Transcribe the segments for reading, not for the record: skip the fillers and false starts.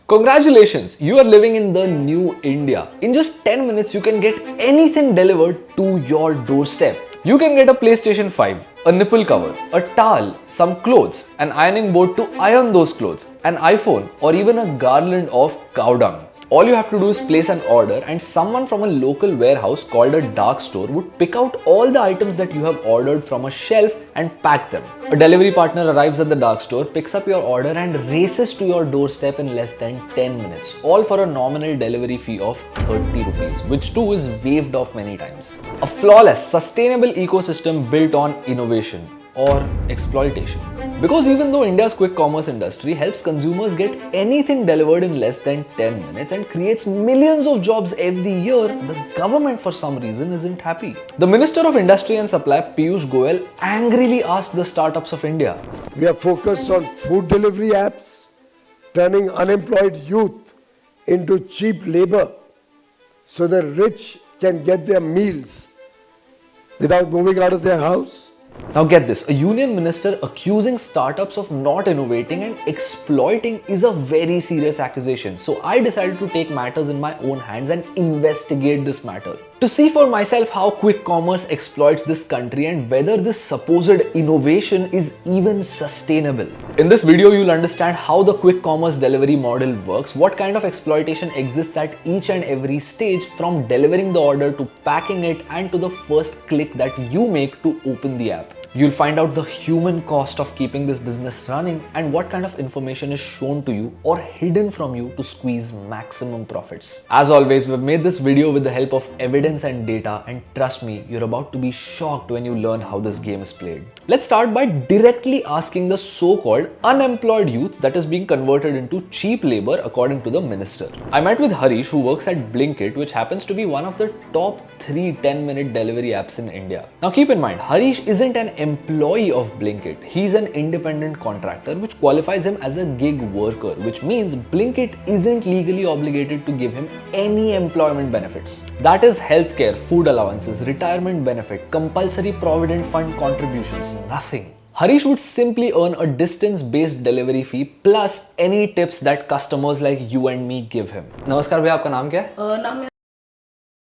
Congratulations, you are living in the new India. In just 10 minutes, you can get anything delivered to your doorstep. You can get a PlayStation 5, a nipple cover, a towel, some clothes, an ironing board to iron those clothes, an iPhone, or even a garland of cow dung. All you have to do is place an order and someone from a local warehouse called a dark store would pick out all the items that you have ordered from a shelf and pack them. A delivery partner arrives at the dark store, picks up your order and races to your doorstep in less than 10 minutes, all for a nominal delivery fee of 30 rupees, which too is waived off many times. A flawless, sustainable ecosystem built on innovation or exploitation. Because even though India's quick commerce industry helps consumers get anything delivered in less than 10 minutes and creates millions of jobs every year, the government for some reason isn't happy. The Minister of Industry and Supply, Piyush Goyal, angrily asked the startups of India, "We are focused on food delivery apps, turning unemployed youth into cheap labor so the rich can get their meals without moving out of their house." Now get this, a union minister accusing startups of not innovating and exploiting is a very serious accusation. So I decided to take matters in my own hands and investigate this matter, to see for myself how quick commerce exploits this country and whether this supposed innovation is even sustainable. In this video, you'll understand how the quick commerce delivery model works, what kind of exploitation exists at each and every stage, from delivering the order to packing it and to the first click that you make to open the app. You'll find out the human cost of keeping this business running and what kind of information is shown to you or hidden from you to squeeze maximum profits. As always, we've made this video with the help of evidence and data, and trust me, you're about to be shocked when you learn how this game is played. Let's start by directly asking the so-called unemployed youth that is being converted into cheap labor according to the minister. I met with Harish, who works at Blinkit, which happens to be one of the top 3 10-minute delivery apps in India. Now keep in mind, Harish isn't an employee of Blinkit. He's an independent contractor, which qualifies him as a gig worker, which means Blinkit isn't legally obligated to give him any employment benefits. That is healthcare, food allowances, retirement benefit, compulsory provident fund contributions, nothing. Harish would simply earn a distance-based delivery fee plus any tips that customers like you and me give him. नमस्कार भैया, आपका नाम क्या है? नाम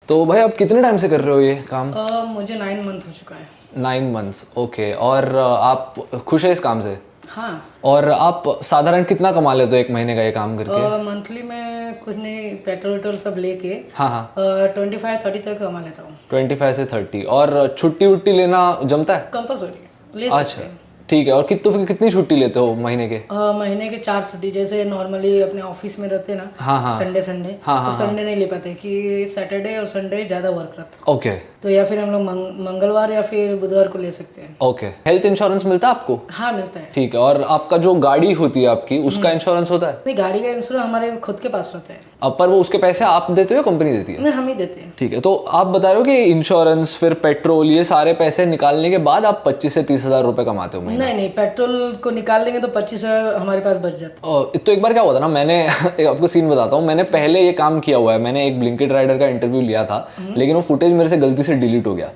तो भाई आप कितने टाइम से कर रहे हो ये काम? मुझे 9 मंथ हो चुका है। 9 मंथ्स, ओके। और आप खुश है इस काम से? हाँ। और आप साधारण कितना कमा लेते हो एक महीने का ये काम करके? मंथली में कुछ नहीं, पेट्रोल वेट्रोल सब लेके हाँ 25-30 तक कमा लेता हूँ। 25 से 30। और छुट्टी वुट्टी लेना जमता है? कंपल्सरी ले सकते हैं। अच्छा ठीक है। और कितनी छुट्टी लेते हो महीने के? महीने के 4 छुट्टी, जैसे नॉर्मली अपने ऑफिस में रहते ना। हाँ। संडे हाँ, तो संडे नहीं ले पाते कि सैटरडे और संडे ज्यादा वर्क रहता। ओके। तो या फिर हम लोग मंगलवार या फिर बुधवार को ले सकते हैं। ओके। हेल्थ इंश्योरेंस मिलता है आपको? हाँ मिलता है। ठीक है। और आपका जो गाड़ी होती है आपकी, उसका इंश्योरेंस होता है? नहीं, गाड़ी का इंश्योरेंस हमारे खुद के पास रहता है। पर वो उसके पैसे आप देते हो या कंपनी देती है? नहीं, हम ही देते हैं। ठीक है। तो आप बता रहे हो कि इंश्योरेंस, फिर पेट्रोल, ये सारे पैसे निकालने के बाद आप 25 से 30 हजार रुपए कमाते हो महीने? नहीं, पेट्रोल को निकाल देंगे तो 25 हजार हमारे पास बच जाता है। तो एक बार क्या हुआ था ना, मैंने आपको सीन बताता हूँ। मैंने पहले ये काम किया हुआ है, मैंने एक ब्लिंकिट राइडर का इंटरव्यू लिया था, लेकिन वो फुटेज मेरे से गलती से डिलीट हो गया।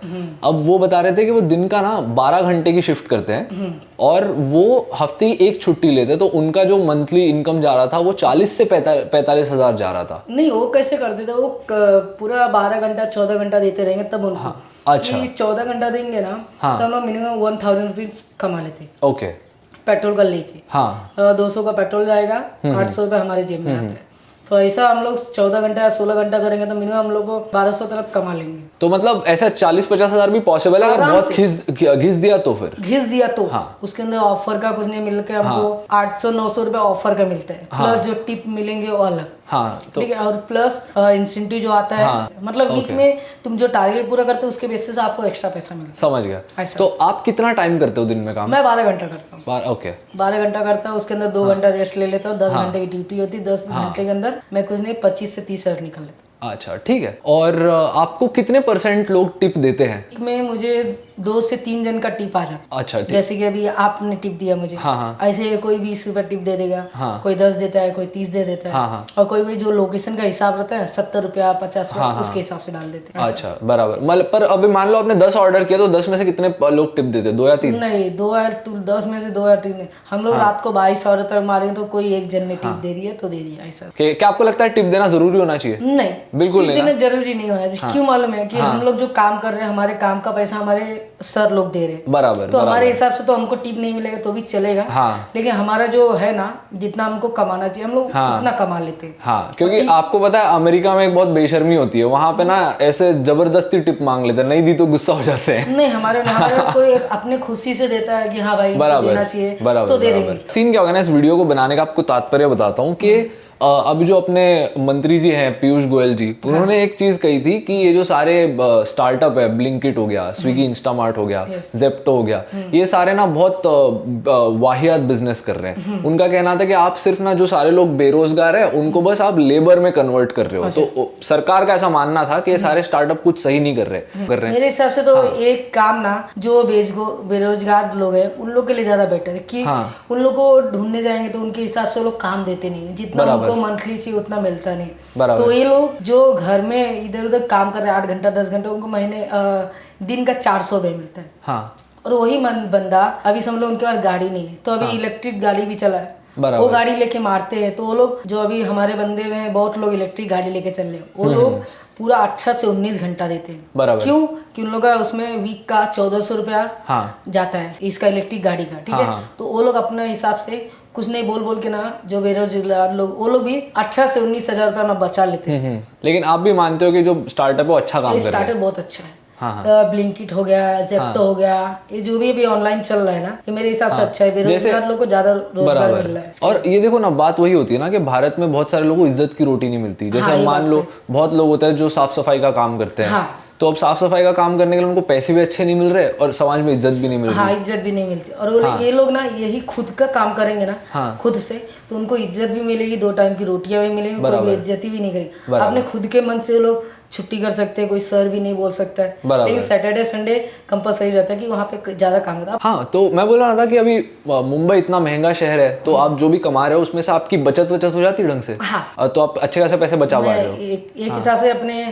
अब वो बता रहे थे कि वो दिन का ना 12 घंटे की शिफ्ट करते हैं और वो हफ्ते की एक छुट्टी लेते, तो उनका जो मंथली इनकम जा रहा था वो 40 से 45 हजार जा रहा था। नहीं, वो कैसे करते थे, वो पूरा 12 घंटा 14 घंटा देते रहेंगे तब उनको। अच्छा। 14 घंटा देंगे ना तो हम लोग मिनिमम 1000 रुपीज कमा लेते। ओके। पेट्रोल का लेके। हाँ। 200 का पेट्रोल जाएगा, 800 रुपये हमारे जेब में आते हैं। तो ऐसा हम लोग 14 घंटा या 16 घंटा करेंगे तो मिनिमम हम लोग को 1200 तक कमा लेंगे। तो मतलब ऐसा 40-50 हजार भी पॉसिबल है अगर बहुत घिस दिया तो? फिर घिस दिया तो हाँ। उसके अंदर ऑफर का कुछ नहीं मिल के हमको 800-900 रुपए ऑफर का मिलता है। हाँ। प्लस जो टिप मिलेंगे वो अलग। हाँ। तो ठीक है। और प्लस इंसेंटिव जो आता है। हाँ। मतलब वीक में तुम जो टारगेट पूरा करते हो उसके बेसिस से आपको एक्स्ट्रा पैसा मिलता है। समझ गया। तो आप कितना टाइम करते हो दिन में काम? मैं 12 घंटा करता हूँ। ओके। 12 घंटा करता हूँ, उसके अंदर 2 घंटा रेस्ट ले लेता हूँ। 10 घंटे की ड्यूटी होती है। 10 घंटे के अंदर मैं कुछ नहीं 25 से 30 हजार निकाल लेता हूँ। अच्छा ठीक है। और आपको कितने % लोग टिप देते हैं? में मुझे 2 से 3 जन का टिप आ जाता है। अच्छा, ठीक। जैसे कि अभी आपने टिप दिया मुझे, ऐसे कोई 20 रुपया टिप दे देगा, कोई 10 देता है, कोई 30 दे देता है, और कोई जो लोकेशन का हिसाब रहता है 70 रुपया 50 रुपया उसके हिसाब से डाल देते हैं। अच्छा, बराबर। मतलब पर अभी मान लो आपने 10 ऑर्डर किया तो 10 में से कितने लोग टिप देते? 2 या 3? नहीं, 10 में से 2 या 3। हम लोग रात को 22 ऑर्डर तक मारे तो कोई एक जन ने टिप दे दिया तो दे दिया, ऐसा। क्या आपको लगता है टिप देना जरूरी होना चाहिए? नहीं, बिल्कुल टिप नहीं देना जरूरी नहीं होना चाहिए। क्यों मालूम है कि हम लोग जो काम कर रहे हैं, हमारे काम का पैसा हमारे सर लोग दे रहे हैं, बराबर। तो हमारे हिसाब से तो हमको टिप नहीं मिलेगा तो भी चलेगा। लेकिन हमारा जो है ना, जितना हमको कमाना चाहिए हम लोग उतना कमा लेते हैं। हाँ, क्योंकि आपको पता है अमेरिका में एक बहुत बेशर्मी होती है, वहां पे ना ऐसे जबरदस्ती टिप मांग लेते हैं, नहीं दी तो गुस्सा हो जाते हैं। नहीं, हमारे कोई अपने खुशी से देता है कि हाँ भाई देना चाहिए तो दे देंगे। सीन क्या होगा ना, इस वीडियो को बनाने का आपको तात्पर्य बताता हूँ कि अभी जो अपने मंत्री जी हैं पीयूष गोयल जी, उन्होंने एक चीज कही थी कि ये जो सारे स्टार्टअप है, ब्लिंकिट हो गया, स्विगी इंस्टामार्ट हो गया, जेप्टो हो गया, ये सारे ना बहुत वाहियात बिजनेस कर रहे हैं। उनका कहना था कि आप सिर्फ ना जो सारे लोग बेरोजगार है उनको बस आप लेबर में कन्वर्ट कर रहे हो। तो सरकार का ऐसा मानना था कि ये सारे स्टार्टअप कुछ सही नहीं कर रहे। मेरे हिसाब से तो एक काम ना जो बेरोजगार लोग हैं उन लोग के लिए ज्यादा बेटर है कि उन लोग को ढूंढने जाएंगे तो उनके हिसाब से वो लोग काम देते नहीं, जितना उनको मंथली चाहिए उतना मिलता नहीं। तो ये लोग जो घर में इधर उधर काम कर रहे हैं 8 घंटा 10 घंटा, उनको महीने दिन का 400 रुपये मिलता है। और वही बंदा अभी समझ लो उनके पास गाड़ी नहीं है तो अभी इलेक्ट्रिक गाड़ी भी चला है, वो गाड़ी लेके मारते हैं। तो वो लोग जो अभी हमारे बंदे में बहुत लोग इलेक्ट्रिक गाड़ी लेके चल रहे हैं, वो लोग पूरा 18 से 19 घंटा देते हैं। क्यों? कि उन लोग का उसमें वीक का 1400 रुपया जाता है इसका इलेक्ट्रिक गाड़ी का, ठीक है। तो वो लोग अपने हिसाब से कुछ नहीं बोल के ना, जो बेरोजगार लोग वो लोग भी 18 से 19 हजार रुपया में बचा लेते हैं। लेकिन आप भी मानते हो कि जो स्टार्टअप है वो अच्छा काम कर रहा है? स्टार्टअप बहुत अच्छा है। ब्लिंकिट हो गया, जेप्टो हो गया, ये जो भी अभी ऑनलाइन चल रहा है ना, ये मेरे हिसाब से अच्छा है। बेरोजगार लोग को ज्यादा रोजगार मिल रहा है। और ये देखो ना, बात वही होती है ना कि भारत में बहुत सारे लोगों को इज्जत की रोटी नहीं मिलती। जैसे मान लो बहुत लोग होते हैं जो साफ सफाई का काम करते हैं, तो अब साफ सफाई का काम करने के लिए उनको पैसे भी अच्छे नहीं मिल रहे और समाज में इज्जत भी नहीं मिल रही। हाँ, इज्जत भी नहीं मिलती। और ये लोग ना यही खुद का काम करेंगे ना खुद से, तो उनको इज्जत भी मिलेगी, 2 टाइम की रोटियां भी मिलेगी, कोई भी इज्जत भी नहीं करेगी। अपने खुद के मन से लोग छुट्टी कर सकते हैं, कोई सर भी नहीं बोल सकता है। लेकिन सैटरडे संडे कंपलसरी रहता है कि वहाँ पे ज्यादा काम करता है। हाँ, तो मैं बोल रहा था कि अभी मुंबई इतना महंगा शहर है, तो आप जो भी कमा रहे हो उसमें से आपकी बचत हो जाती है ढंग से। तो आप अच्छे खासे पैसे बचा पा रहे हो। एक हिसाब से अपने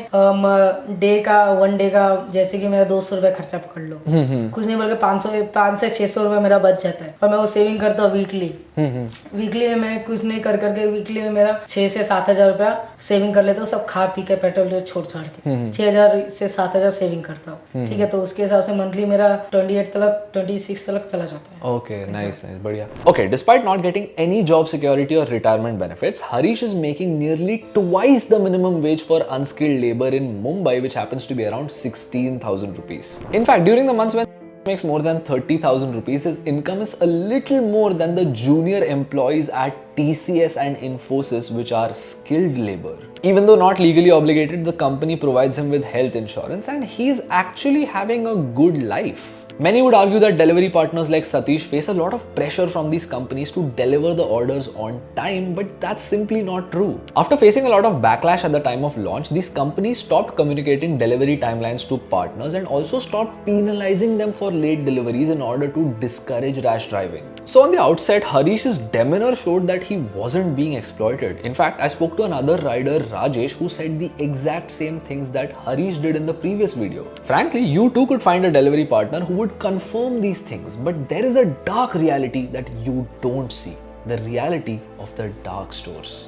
वन डे का जैसे कि मेरा 200 रुपया खर्चा पकड़ लो, कुछ नहीं बोल के 500 से 600 रुपया मेरा बच जाता है। और मैं वो सेविंग करता हूँ वीकली में मैं कुछ नहीं करके वीकली में मेरा 6 से 7 हजार रुपया सेविंग कर लेता हूँ, सब खा पी के पेट्रोल छोड़ छाड़ के 6,000 से 7,000 सेविंग करता हूँ, ठीक है। तो उसके हिसाब से मंथली मेरा 26 तक चला जाता है। ओके, नाइस, बढ़िया। Okay, despite not getting any job security और retirement benefits, Harish is making nearly twice the minimum wage for unskilled labour in Mumbai, which happens to be around 16,000 rupees. In fact, during the months when makes more than 30,000 rupees, his income is a little more than the junior employees at TCS and Infosys, which are skilled labor. Even though not legally obligated, the company provides him with health insurance and he's actually having a good life. Many would argue that delivery partners like Satish face a lot of pressure from these companies to deliver the orders on time, but that's simply not true. After facing a lot of backlash at the time of launch, these companies stopped communicating delivery timelines to partners and also stopped penalizing them for late deliveries in order to discourage rash driving. So on the outset, Harish's demeanor showed that he wasn't being exploited. In fact, I spoke to another rider, Rajesh, who said the exact same things that Harish did in the previous video. Frankly, you too could find a delivery partner who would confirm these things, but there is a dark reality that you don't see, the reality of the dark stores.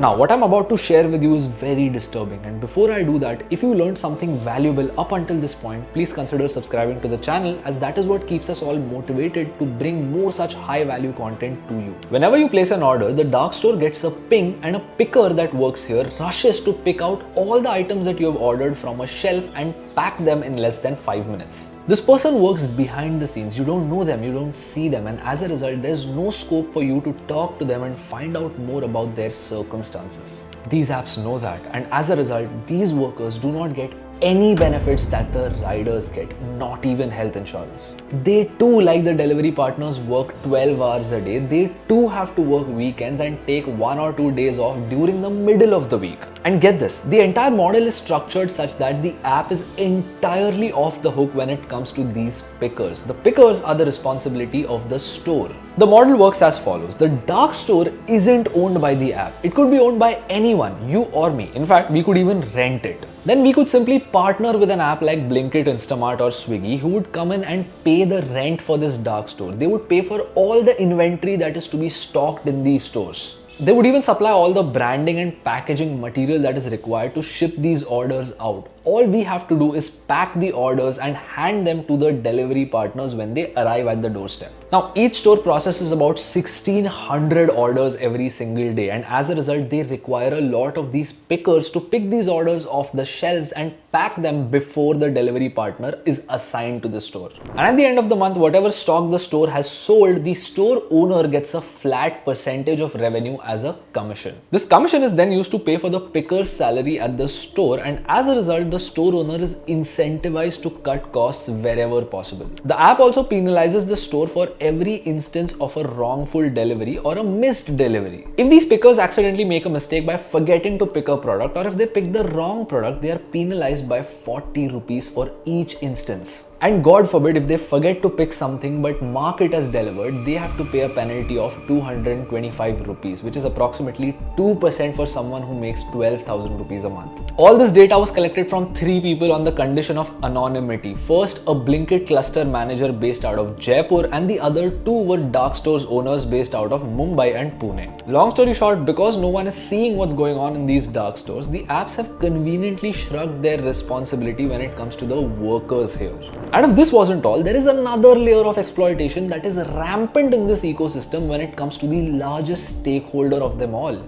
Now, what I'm about to share with you is very disturbing, and before I do that, if you learned something valuable up until this point, please consider subscribing to the channel, as that is what keeps us all motivated to bring more such high value content to you. Whenever you place an order, the dark store gets a ping and a picker that works here rushes to pick out all the items that you have ordered from a shelf and pack them in less than 5 minutes. This person works behind the scenes. You don't know them, you don't see them, and as a result, there's no scope for you to talk to them and find out more about their circumstances. These apps know that, and as a result, these workers do not get any benefits that the riders get, not even health insurance. They too, like the delivery partners, work 12 hours a day. They too have to work weekends and take 1 or 2 days off during the middle of the week. And get this, the entire model is structured such that the app is entirely off the hook when it comes to these pickers. The pickers are the responsibility of the store. The model works as follows. The dark store isn't owned by the app. It could be owned by anyone, you or me. In fact, we could even rent it. Then we could simply partner with an app like Blinkit, Instamart or Swiggy who would come in and pay the rent for this dark store. They would pay for all the inventory that is to be stocked in these stores. They would even supply all the branding and packaging material that is required to ship these orders out. All we have to do is pack the orders and hand them to the delivery partners when they arrive at the doorstep. Now, each store processes about 1600 orders every single day, and as a result, they require a lot of these pickers to pick these orders off the shelves and pack them before the delivery partner is assigned to the store. And at the end of the month, whatever stock the store has sold, the store owner gets a flat percentage of revenue as a commission. This commission is then used to pay for the picker's salary at the store, and as a result, the store owner is incentivized to cut costs wherever possible. The app also penalizes the store for every instance of a wrongful delivery or a missed delivery. If these pickers accidentally make a mistake by forgetting to pick a product, or if they pick the wrong product, they are penalized by 40 rupees for each instance. And God forbid, if they forget to pick something but mark it as delivered, they have to pay a penalty of 225 rupees, which is approximately 2% for someone who makes 12,000 rupees a month. All this data was collected from 3 people on the condition of anonymity. First, a Blinkit cluster manager based out of Jaipur, and the other 2 were dark stores owners based out of Mumbai and Pune. Long story short, because no one is seeing what's going on in these dark stores, the apps have conveniently shrugged their responsibility when it comes to the workers here. And if this wasn't all, there is another layer of exploitation that is rampant in this ecosystem when it comes to the largest stakeholder of them all,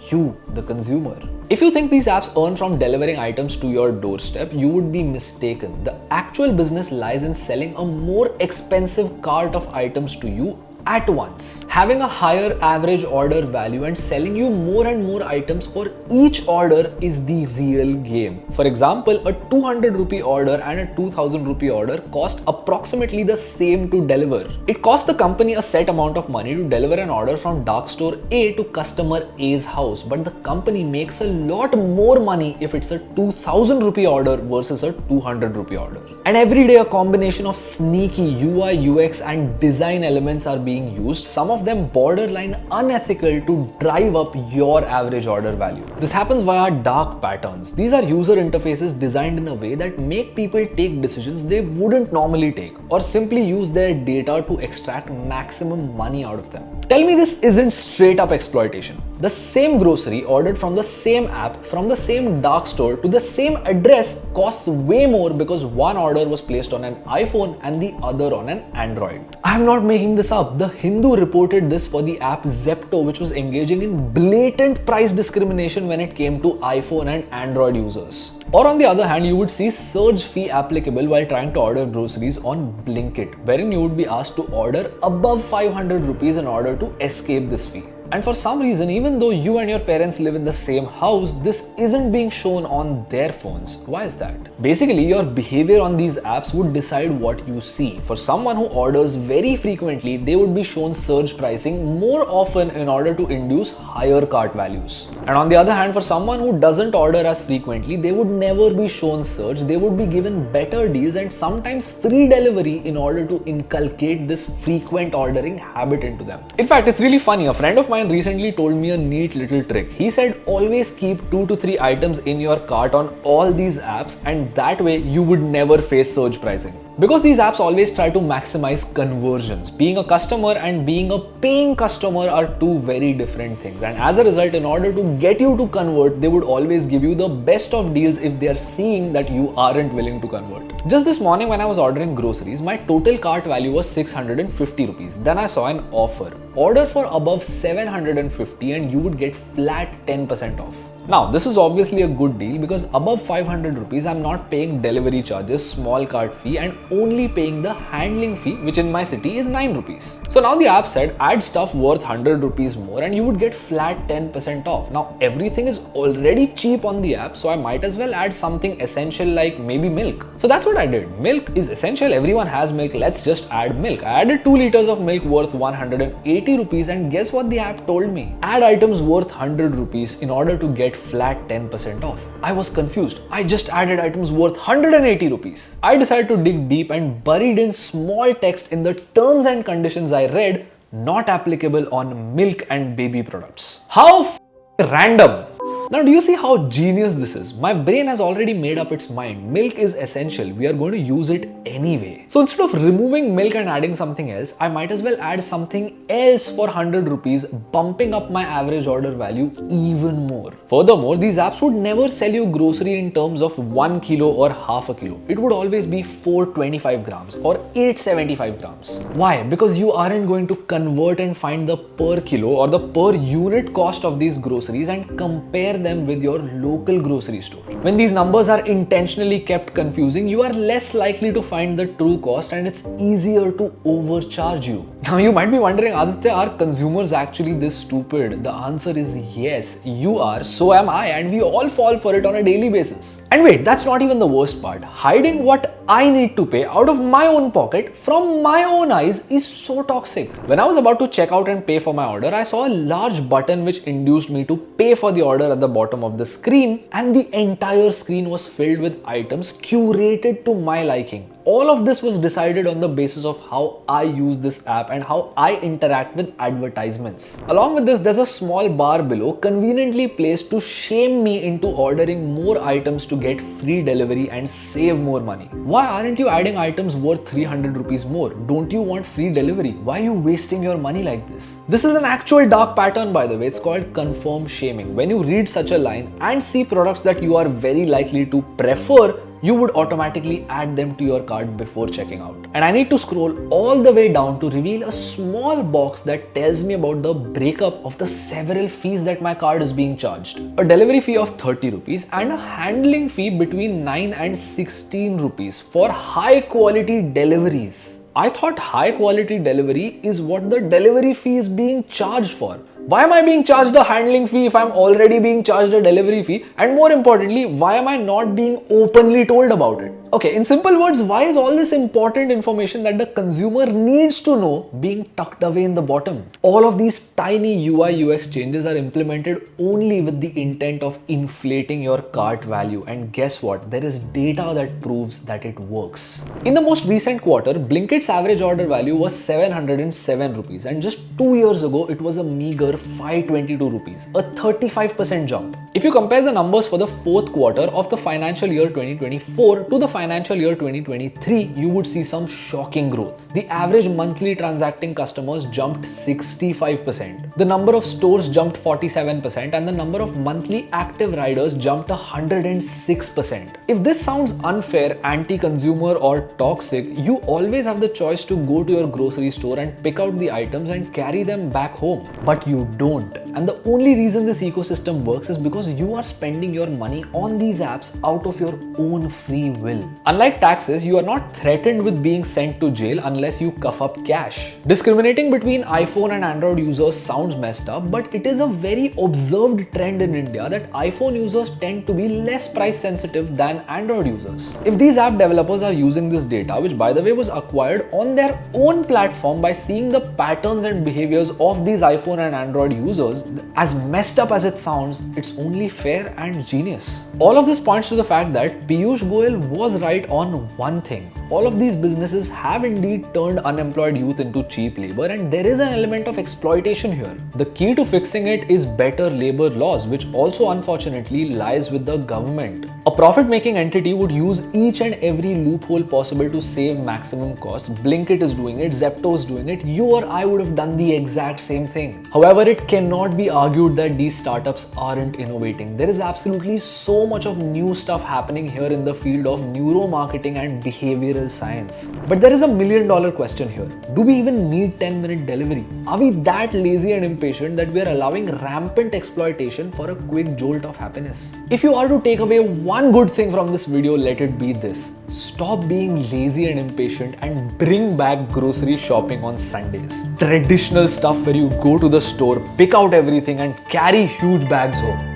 you, the consumer. If you think these apps earn from delivering items to your doorstep, you would be mistaken. The actual business lies in selling a more expensive cart of items to you at once, having a higher average order value and selling you more and more items for each order is the real game. For example, a 200 rupee order and a 2000 rupee order cost approximately the same to deliver. It costs the company a set amount of money to deliver an order from dark store A to customer A's house, but the company makes a lot more money if it's a 2000 rupee order versus a 200 rupee order. And every day a combination of sneaky UI, UX and design elements are being used, some of them borderline unethical, to drive up your average order value. This happens via dark patterns. These are user interfaces designed in a way that make people take decisions they wouldn't normally take, or simply use their data to extract maximum money out of them. Tell me this isn't straight up exploitation. The same grocery ordered from the same app, from the same dark store to the same address costs way more because one order was placed on an iPhone and the other on an Android. I'm not making this up. The Hindu reported this for the app Zepto, which was engaging in blatant price discrimination when it came to iPhone and Android users. Or on the other hand, you would see surge fee applicable while trying to order groceries on Blinkit, wherein you would be asked to order above 500 rupees in order to escape this fee. And for some reason, even though you and your parents live in the same house, this isn't being shown on their phones. Why is that? Basically, your behavior on these apps would decide what you see. For someone who orders very frequently, they would be shown surge pricing more often in order to induce higher cart values. And on the other hand, for someone who doesn't order as frequently, they would never be shown surge. They would be given better deals and sometimes free delivery in order to inculcate this frequent ordering habit into them. In fact, it's really funny. A friend of mine recently told me a neat little trick. He said always keep 2 to 3 items in your cart on all these apps, and that way you would never face surge pricing. Because these apps always try to maximize conversions. Being a customer and being a paying customer are 2 very different things, and as a result, in order to get you to convert, they would always give you the best of deals if they are seeing that you aren't willing to convert. Just this morning when I was ordering groceries, my total cart value was 650 rupees. Then I saw an offer. Order for above 750 and you would get flat 10% off. Now, this is obviously a good deal because above 500 rupees, I'm not paying delivery charges, small cart fee, and only paying the handling fee, which in my city is 9 rupees. So now the app said add stuff worth 100 rupees more and you would get flat 10% off. Now, everything is already cheap on the app, so I might as well add something essential like maybe milk. So that's what I did. Milk is essential. Everyone has milk. Let's just add milk. I added 2 liters of milk worth 180 rupees, and guess what the app told me? Add items worth 100 rupees in order to get flat 10% off. I was confused. I just added items worth 180 rupees. I decided to dig deep and buried in small text in the terms and conditions I read, not applicable on milk and baby products. How random! Now, do you see how genius this is? My brain has already made up its mind. Milk is essential. We are going to use it anyway. So instead of removing milk and adding something else, I might as well add something else for 100 rupees, bumping up my average order value even more. Furthermore, these apps would never sell you grocery in terms of 1 kilo or half a kilo. It would always be 425 grams or 875 grams. Why? Because you aren't going to convert and find the per kilo or the per unit cost of these groceries and compare them with your local grocery store. When these numbers are intentionally kept confusing, you are less likely to find the true cost and it's easier to overcharge you. Now you might be wondering, Aditya, are consumers actually this stupid? The answer is yes, you are, so am I, and we all fall for it on a daily basis. And wait, that's not even the worst part. Hiding what I need to pay out of my own pocket from my own eyes is so toxic. When I was about to check out and pay for my order, I saw a large button which induced me to pay for the order at the bottom of the screen, and the entire screen was filled with items curated to my liking. All of this was decided on the basis of how I use this app and how I interact with advertisements. Along with this, there's a small bar below conveniently placed to shame me into ordering more items to get free delivery and save more money. Why aren't you adding items worth 300 rupees more? Don't you want free delivery? Why are you wasting your money like this? This is an actual dark pattern, by the way. It's called confirm shaming. When you read such a line and see products that you are very likely to prefer, you would automatically add them to your cart before checking out. And I need to scroll all the way down to reveal a small box that tells me about the breakup of the several fees that my card is being charged. A delivery fee of 30 rupees and a handling fee between 9 and 16 rupees for high quality deliveries. I thought high quality delivery is what the delivery fee is being charged for. Why am I being charged a handling fee if I'm already being charged a delivery fee? And more importantly, why am I not being openly told about it? Okay, in simple words, why is all this important information that the consumer needs to know being tucked away in the bottom? All of these tiny UI UX changes are implemented only with the intent of inflating your cart value. And guess what? There is data that proves that it works. In the most recent quarter, Blinkit's average order value was 707 rupees, and just 2 years ago, it was a meager 522 rupees, a 35% jump. If you compare the numbers for the fourth quarter of the financial year 2024 to the financial year 2023, you would see some shocking growth. The average monthly transacting customers jumped 65%. The number of stores jumped 47%, and the number of monthly active riders jumped 106%. If this sounds unfair, anti-consumer or toxic, you always have the choice to go to your grocery store and pick out the items and carry them back home. But you don't. And the only reason this ecosystem works is because you are spending your money on these apps out of your own free will. Unlike taxes, you are not threatened with being sent to jail unless you cough up cash. Discriminating between iPhone and Android users sounds messed up, but it is a very observed trend in India that iPhone users tend to be less price sensitive than Android users. If these app developers are using this data, which by the way was acquired on their own platform by seeing the patterns and behaviors of these iPhone and Android users, as messed up as it sounds, it's only fair and genius. All of this points to the fact that Piyush Goyal was right on one thing. All of these businesses have indeed turned unemployed youth into cheap labor, and there is an element of exploitation here. The key to fixing it is better labor laws, which also unfortunately lies with the government. A profit-making entity would use each and every loophole possible to save maximum costs. Blinkit is doing it, Zepto is doing it, you or I would have done the exact same thing. However, it cannot be argued that these startups aren't innovating. There is absolutely so much of new stuff happening here in the field of neuromarketing and behavioral real science. But there is a $1,000,000 question here. Do we even need 10-minute delivery? Are we that lazy and impatient that we are allowing rampant exploitation for a quick jolt of happiness? If you are to take away one good thing from this video, let it be this. Stop being lazy and impatient and bring back grocery shopping on Sundays. Traditional stuff where you go to the store, pick out everything and carry huge bags home.